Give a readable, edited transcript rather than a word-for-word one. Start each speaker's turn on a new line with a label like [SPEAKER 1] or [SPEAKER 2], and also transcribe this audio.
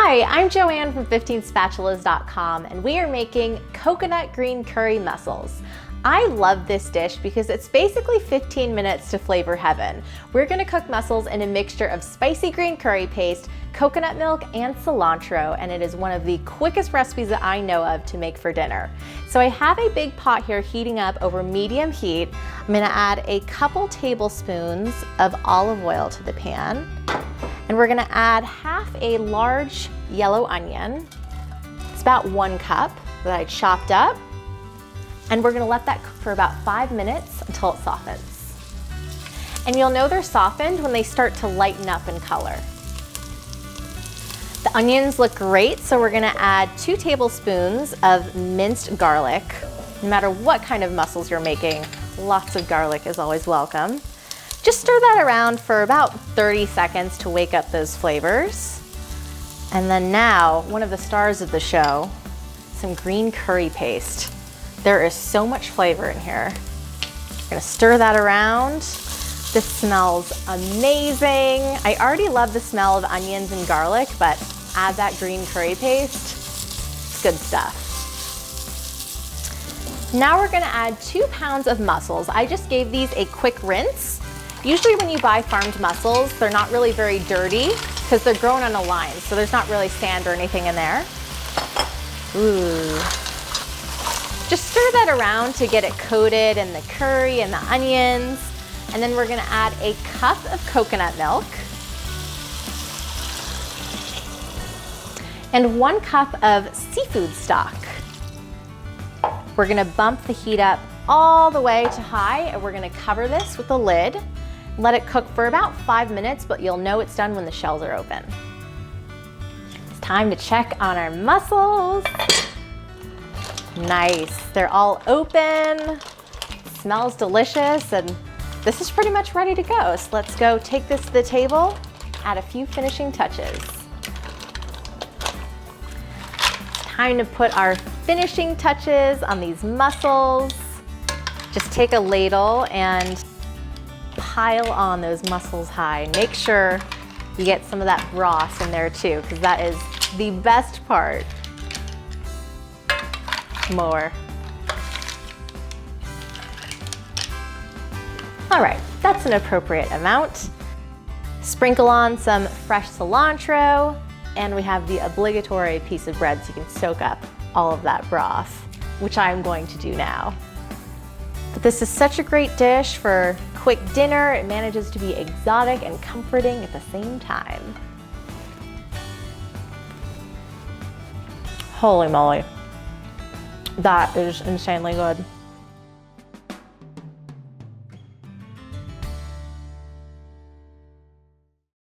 [SPEAKER 1] Hi, I'm Joanne from 15spatulas.com, and we are making coconut green curry mussels. I love this dish because it's basically 15 minutes to flavor heaven. We're gonna cook mussels in a mixture of spicy green curry paste, coconut milk, and cilantro, and it is one of the quickest recipes that I know of to make for dinner. So I have a big pot here heating up over medium heat. I'm gonna add a couple tablespoons of olive oil to the pan, and we're gonna add half a large yellow onion. It's about 1 cup that I chopped up. And we're gonna let that cook for about 5 minutes until it softens. And you'll know they're softened when they start to lighten up in color. The onions look great, so we're gonna add 2 tablespoons of minced garlic. No matter what kind of mussels you're making, lots of garlic is always welcome. Just stir that around for about 30 seconds to wake up those flavors. And then now, one of the stars of the show, some green curry paste. There is so much flavor in here. I'm gonna stir that around. This smells amazing. I already love the smell of onions and garlic, but add that green curry paste, it's good stuff. Now we're gonna add 2 pounds of mussels. I just gave these a quick rinse. Usually when you buy farmed mussels, they're not really very dirty because they're grown on a line, so there's not really sand or anything in there. Ooh. Just stir that around to get it coated in the curry and the onions. And then we're gonna add a cup of coconut milk and 1 cup of seafood stock. We're gonna bump the heat up all the way to high, and we're gonna cover this with a lid. Let it cook for about 5 minutes, but you'll know it's done when the shells are open. It's time to check on our mussels. Nice, they're all open, smells delicious, and this is pretty much ready to go. So let's go take this to the table, add a few finishing touches. Time to put our finishing touches on these mussels. Just take a ladle and pile on those mussels high. Make sure you get some of that broth in there too, because that is the best part. More. All right, that's an appropriate amount. Sprinkle on some fresh cilantro, and we have the obligatory piece of bread so you can soak up all of that broth, which I'm going to do now. But this is such a great dish for quick dinner. It manages to be exotic and comforting at the same time. Holy moly. That is insanely good.